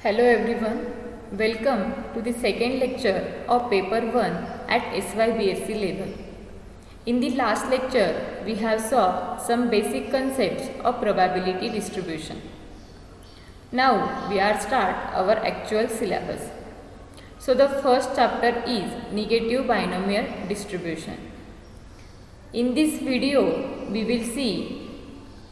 Hello everyone, welcome to the second lecture of paper 1 at SYBSc level. In the last lecture, we have saw some basic concepts of probability distribution. Now we are start our actual syllabus. So the first chapter is negative binomial distribution. In this video, we will see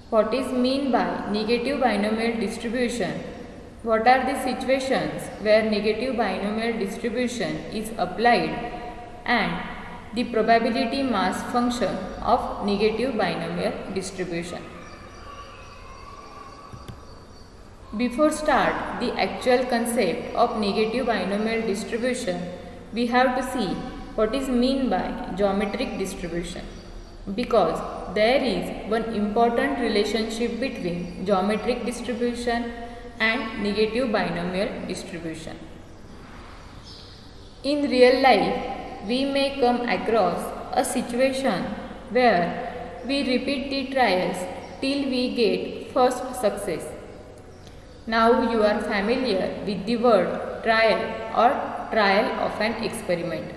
what is mean by negative binomial distribution. What are the situations where negative binomial distribution is applied and the probability mass function of negative binomial distribution. Before start the actual concept of negative binomial distribution, we have to see what is mean by geometric distribution, because there is one important relationship between geometric distribution and negative binomial distribution. In real life, we may come across a situation where we repeat the trials till we get first success. Now you are familiar with the word trial or trial of an experiment.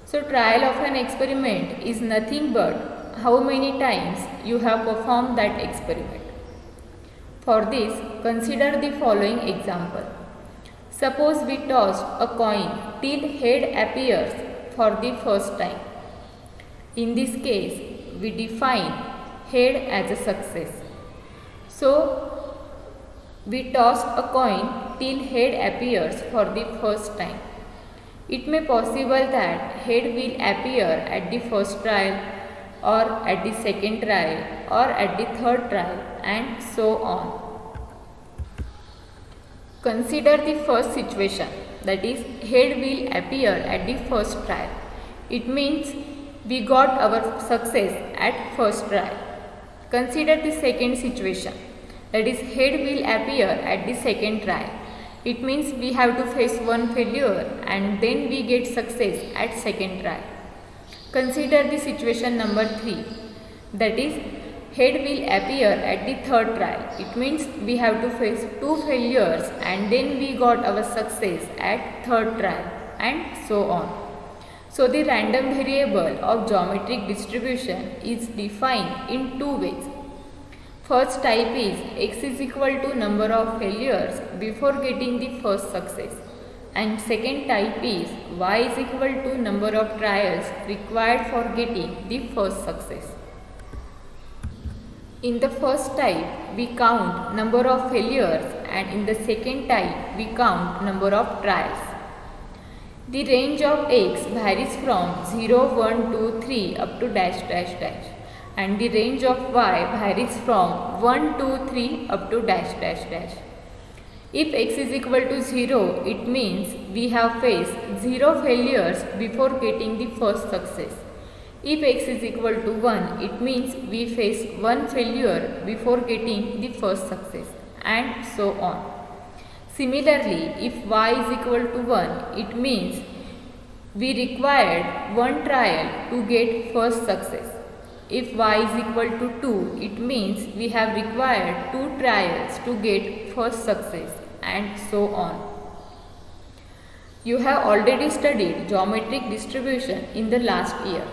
So trial of an experiment is nothing but how many times you have performed that experiment. For this, consider the following example. Suppose we tossed a coin till head appears for the first time. In this case, we define head as a success. So, we tossed a coin till head appears for the first time. It may possible that head will appear at the first trial, or at the second trial, or at the third trial, and so on. Consider the first situation, that is, head will appear at the first trial. It means we got our success at first trial. Consider the second situation, that is, head will appear at the second trial. It means we have to face one failure and then we get success at second trial. Consider the situation number 3, that is, head will appear at the third trial. It means we have to face 2 failures and then we got our success at third trial, and so on. So the random variable of geometric distribution is defined in 2 ways. First type is x is equal to number of failures before getting the first success, and second type is y is equal to number of trials required for getting the first success. In the first type, we count number of failures, and in the second type, we count number of trials. The range of x varies from 0, 1, 2, 3 up to dash dash dash, and the range of y varies from 1, 2, 3 up to dash dash dash. If x is equal to 0, it means we have faced 0 failures before getting the first success. If x is equal to 1, it means we face 1 failure before getting the first success, and so on. Similarly, if y is equal to 1, it means we required 1 trial to get first success. If y is equal to 2, it means we have required 2 trials to get first success, and so on. You have already studied geometric distribution in the last year.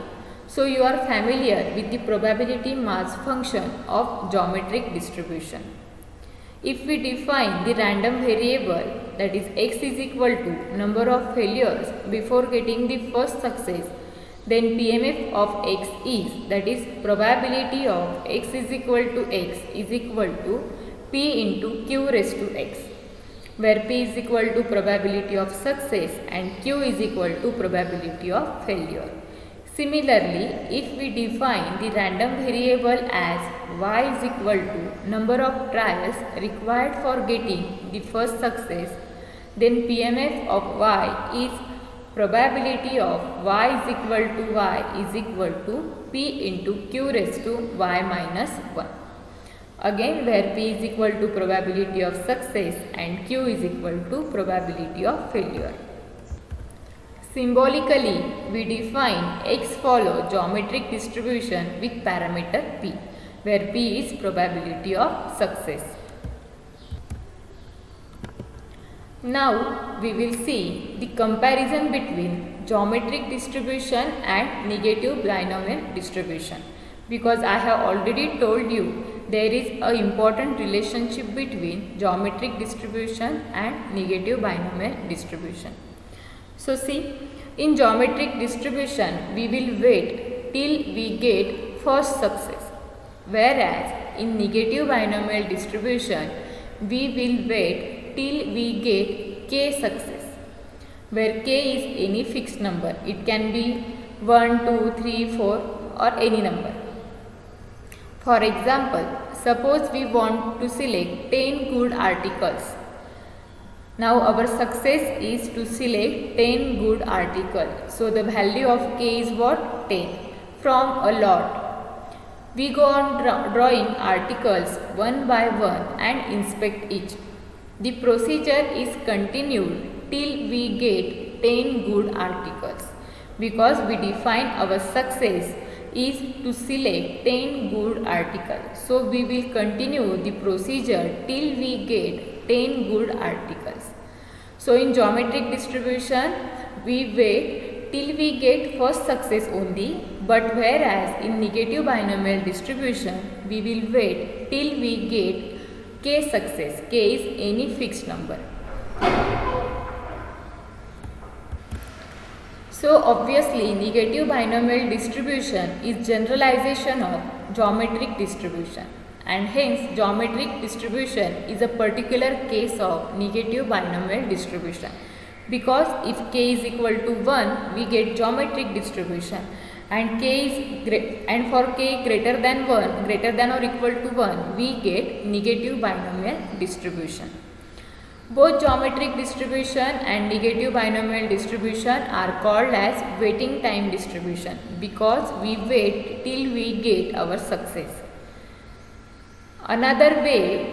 So you are familiar with the probability mass function of geometric distribution. If we define the random variable, that is x is equal to number of failures before getting the first success, then PMF of x is, that is, probability of x is equal to x is equal to p into q raised to x, where p is equal to probability of success and q is equal to probability of failure. Similarly, if we define the random variable as y is equal to number of trials required for getting the first success, then PMF of y is probability of y is equal to y is equal to p into q raised to y minus 1. Again, where p is equal to probability of success and q is equal to probability of failure. Symbolically, we define x follow geometric distribution with parameter p, where p is probability of success. Now we will see the comparison between geometric distribution and negative binomial distribution, because I have already told you there is an important relationship between geometric distribution and negative binomial distribution. So see, in geometric distribution we will wait till we get first success, whereas in negative binomial distribution we will wait till we get k success, where k is any fixed number. It can be 1, 2, 3, 4 or any number. For example, suppose we want to select 10 good articles. Now our success is to select 10 good articles. So the value of k is what? 10 from a lot. We go on drawing articles one by one and inspect each. The procedure is continued till we get 10 good articles, because we define our success is to select 10 good articles. So we will continue the procedure till we get 10 good articles. So in geometric distribution we wait till we get first success only, but whereas in negative binomial distribution we will wait till we get k success. K is any fixed number. So obviously negative binomial distribution is generalization of geometric distribution, and hence geometric distribution is a particular case of negative binomial distribution, because if k is equal to 1 we get geometric distribution, and for k greater than 1, greater than or equal to 1, we get negative binomial distribution. Both geometric distribution and negative binomial distribution are called as waiting time distribution, because we wait till we get our success. Another way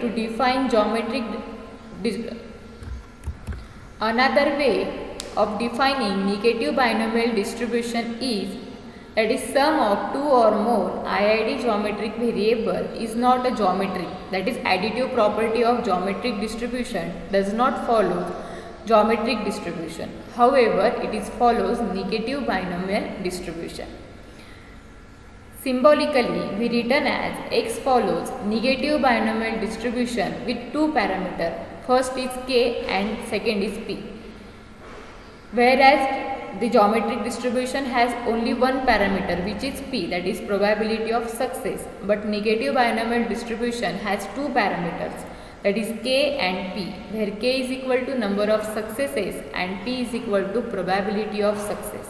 of defining negative binomial distribution is that is sum of two or more IID geometric variable is not a geometry. That is, additive property of geometric distribution does not follow geometric distribution. However, it is follows negative binomial distribution. Symbolically, we written as x follows negative binomial distribution with two parameters. First is k and second is p. Whereas the geometric distribution has only one parameter, which is p, that is probability of success, but negative binomial distribution has two parameters, that is k and p, where k is equal to number of successes and p is equal to probability of success.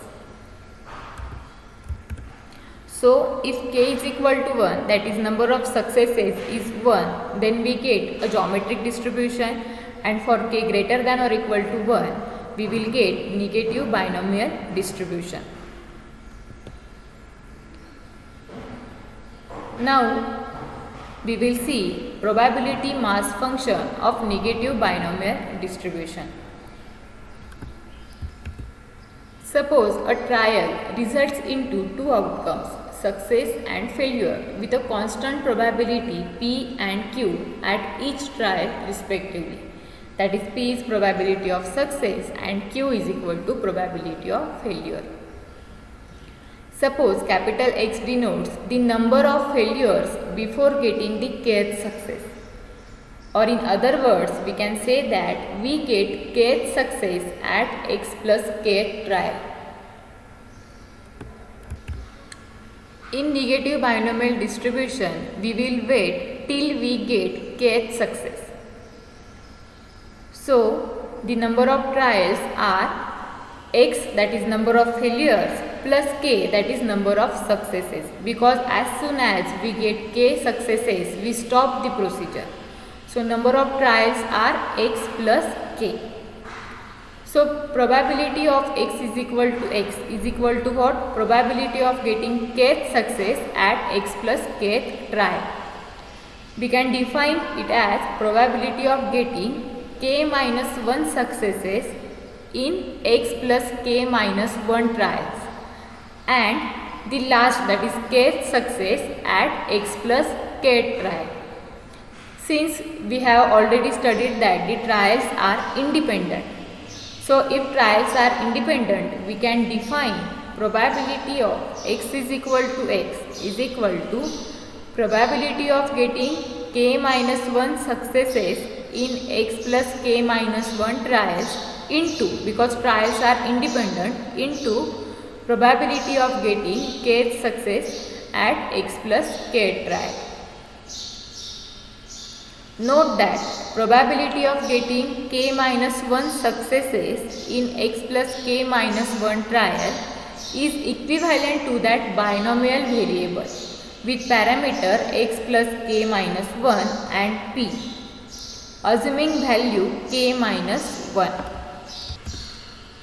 So if k is equal to 1, that is number of successes is 1, then we get a geometric distribution, and for k greater than or equal to 1, we will get negative binomial distribution. Now we will see probability mass function of negative binomial distribution. Suppose a trial results into two outcomes, success and failure, with a constant probability p and q at each trial respectively. That is, p is probability of success and q is equal to probability of failure. Suppose capital X denotes the number of failures before getting the kth success. Or in other words, we can say that we get kth success at x plus kth trial. In negative binomial distribution, we will wait till we get kth success. So the number of trials are x, that is number of failures, plus k, that is number of successes, because as soon as we get k successes we stop the procedure. So number of trials are x plus k. So probability of x is equal to what? Probability of getting kth success at x plus kth trial. We can define it as probability of getting k minus 1 successes in x plus k minus 1 trials, and the last, that is kth success at x plus kth trial. Since we have already studied that the trials are independent. So if trials are independent, we can define probability of x is equal to x is equal to probability of getting k minus 1 successes in x plus k minus 1 trials into, because trials are independent, into probability of getting kth success at x plus k trial. Note that probability of getting k minus 1 successes in x plus k minus 1 trial is equivalent to that binomial variable with parameter x plus k minus 1 and p, assuming value k minus 1.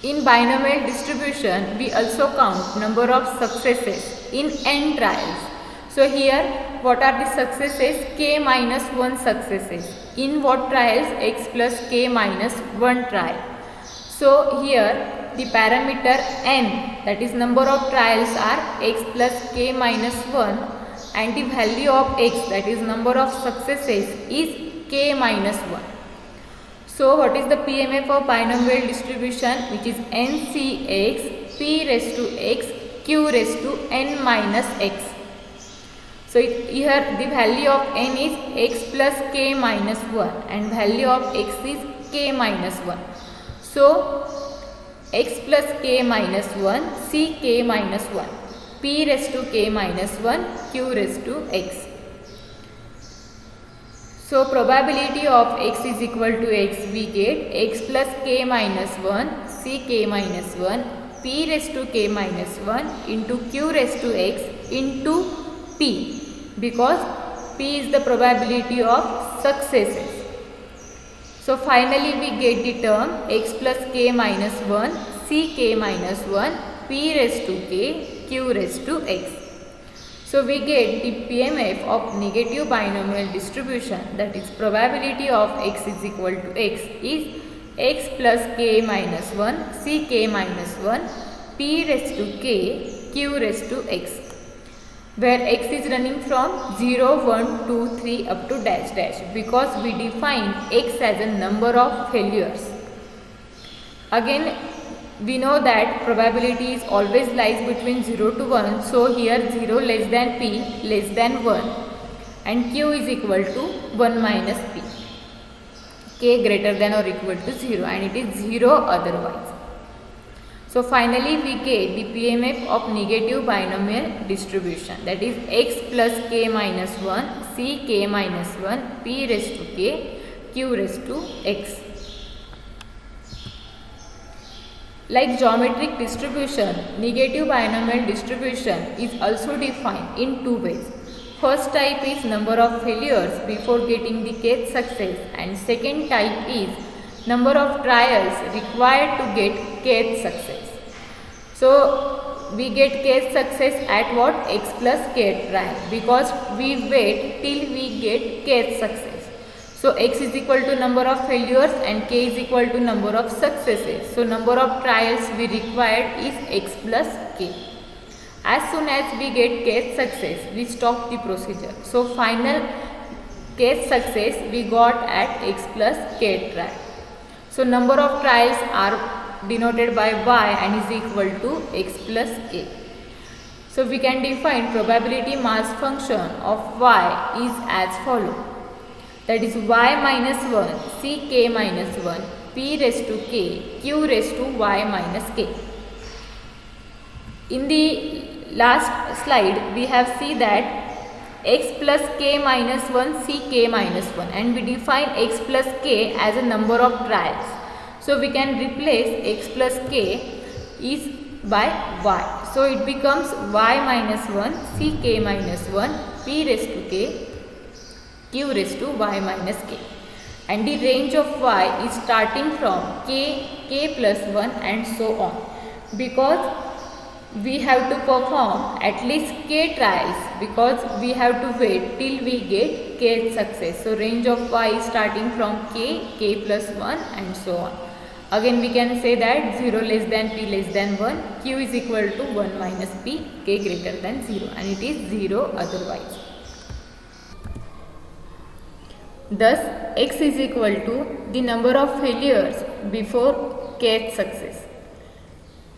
In binomial distribution, we also count number of successes in n trials. So here, what are the successes? K minus 1 successes. In what trials? X plus k minus 1 trial. So here, the parameter n, that is number of trials, are x plus k minus 1 and the value of x, that is number of successes, is k minus 1. So what is the PMF of binomial distribution? Which is NCX p raised to x q raised to n minus x. So here the value of n is x plus k minus 1 and value of x is k minus 1. So x plus k minus 1, c k minus 1, p raised to k minus 1, q raised to x. So probability of x is equal to x, we get x plus k minus 1, c k minus 1, p raised to k minus 1 into q raised to x into p, because p is the probability of successes. So finally we get the term x plus k minus 1, c k minus 1, p raised to k, q raised to x. So we get the PMF of negative binomial distribution, that is probability of x is equal to x is x plus k minus 1, c k minus 1, p raised to k, q raised to x, where x is running from 0, 1, 2, 3 up to dash dash, because we define x as a number of failures. Again, we know that probability is always lies between 0 to 1. So here 0 less than p less than 1 and q is equal to 1 minus p. K greater than or equal to 0 and it is 0 otherwise. So finally we get the PMF of negative binomial distribution, that is x plus k minus 1, c k minus 1, p raised to k, q raised to x. Like geometric distribution, negative binomial distribution is also defined in two ways. First type is number of failures before getting the kth success, and second type is number of trials required to get kth success. So we get kth success at what? X plus k trial, because we wait till we get kth success. So x is equal to number of failures and k is equal to number of successes. So number of trials we required is x plus k. As soon as we get kth success, we stop the procedure. So final kth success we got at x plus k trial. So number of trials are denoted by y and is equal to x plus k. So we can define probability mass function of y is as follows. That is y minus 1, c k minus 1, p raised to k, q raised to y minus k. In the last slide, we have seen that x plus k minus 1, c k minus 1, and we define x plus k as a number of trials. So we can replace x plus k is by y. So it becomes y minus 1, c k minus 1, p raised to k, q raised to y minus k, and the range of y is starting from k plus 1 and so on, because we have to perform at least k trials, because we have to wait till we get k success. So range of y is starting from k plus 1 and so on. Again we can say that 0 less than p less than 1, q is equal to 1 minus p, k greater than 0, and it is 0 otherwise. Thus, x is equal to the number of failures before kth success.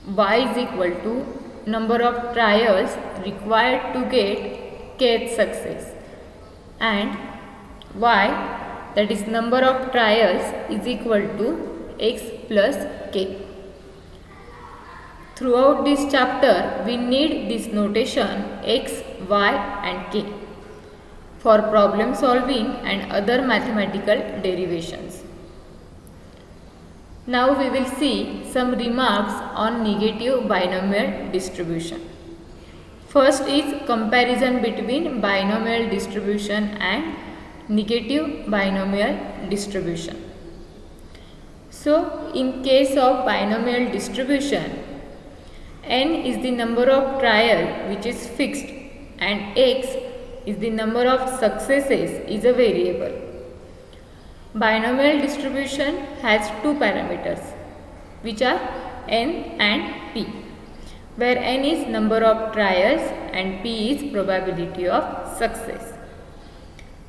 Y is equal to number of trials required to get kth success, and y, that is number of trials, is equal to x plus k. Throughout this chapter, we need this notation x, y and k for problem solving and other mathematical derivations. Now we will see some remarks on negative binomial distribution. First is comparison between binomial distribution and negative binomial distribution. So, in case of binomial distribution, n is the number of trial which is fixed and x is the number of successes is a variable. Binomial distribution has two parameters which are n and p, where n is number of trials and p is probability of success.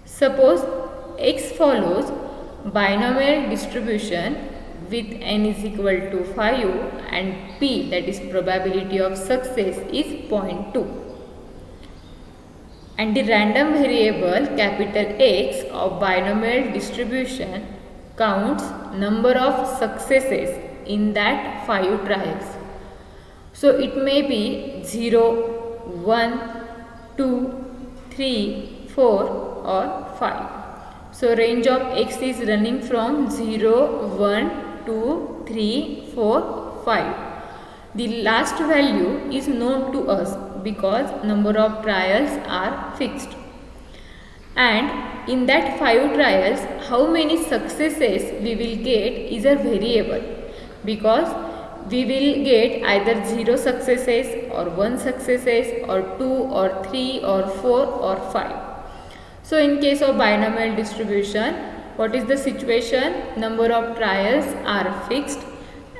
Suppose x follows binomial distribution with n is equal to 5 and p, that is probability of success, is 0.2, and the random variable capital X of binomial distribution counts number of successes in that 5 trials. So it may be 0, 1, 2, 3, 4 or 5. So range of x is running from 0, 1, 2, 3, 4, 5. The last value is known to us because number of trials are fixed. And in that 5 trials, how many successes we will get is a variable, because we will get either 0 successes or 1 successes or 2 or 3 or 4 or 5. So in case of binomial distribution, what is the situation? Number of trials are fixed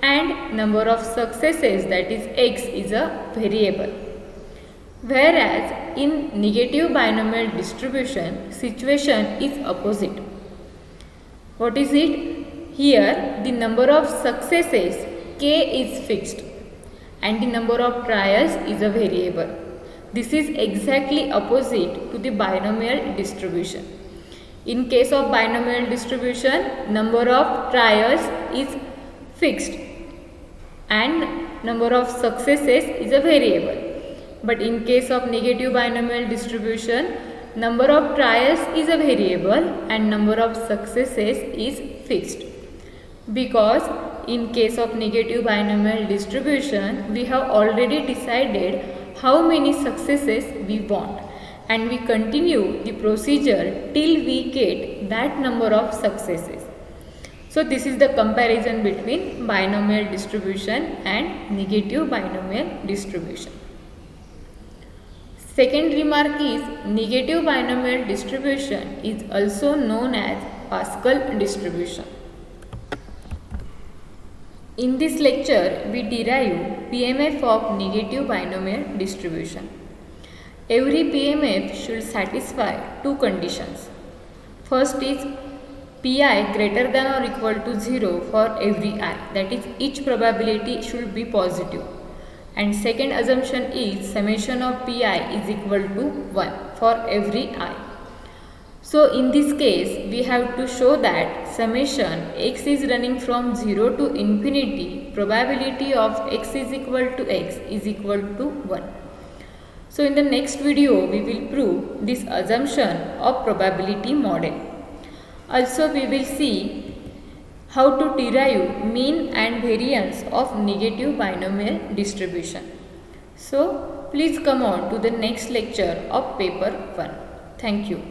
and number of successes, that is x, is a variable. Whereas in negative binomial distribution, situation is opposite. What is it? Here the number of successes k is fixed and the number of trials is a variable. This is exactly opposite to the binomial distribution. In case of binomial distribution, number of trials is fixed and number of successes is a variable. But in case of negative binomial distribution, number of trials is a variable and number of successes is fixed. Because in case of negative binomial distribution, we have already decided how many successes we want, and we continue the procedure till we get that number of successes. So this is the comparison between binomial distribution and negative binomial distribution. Second remark is negative binomial distribution is also known as Pascal distribution. In this lecture, we derive PMF of negative binomial distribution. Every PMF should satisfy two conditions. First is Pi greater than or equal to 0 for every I, that is, each probability should be positive. And second assumption is summation of Pi is equal to 1 for every I. So in this case, we have to show that summation x is running from 0 to infinity, probability of x is equal to x is equal to 1. So in the next video, we will prove this assumption of probability model. Also, we will see how to derive mean and variance of negative binomial distribution. So, please come on to the next lecture of paper 1. Thank you.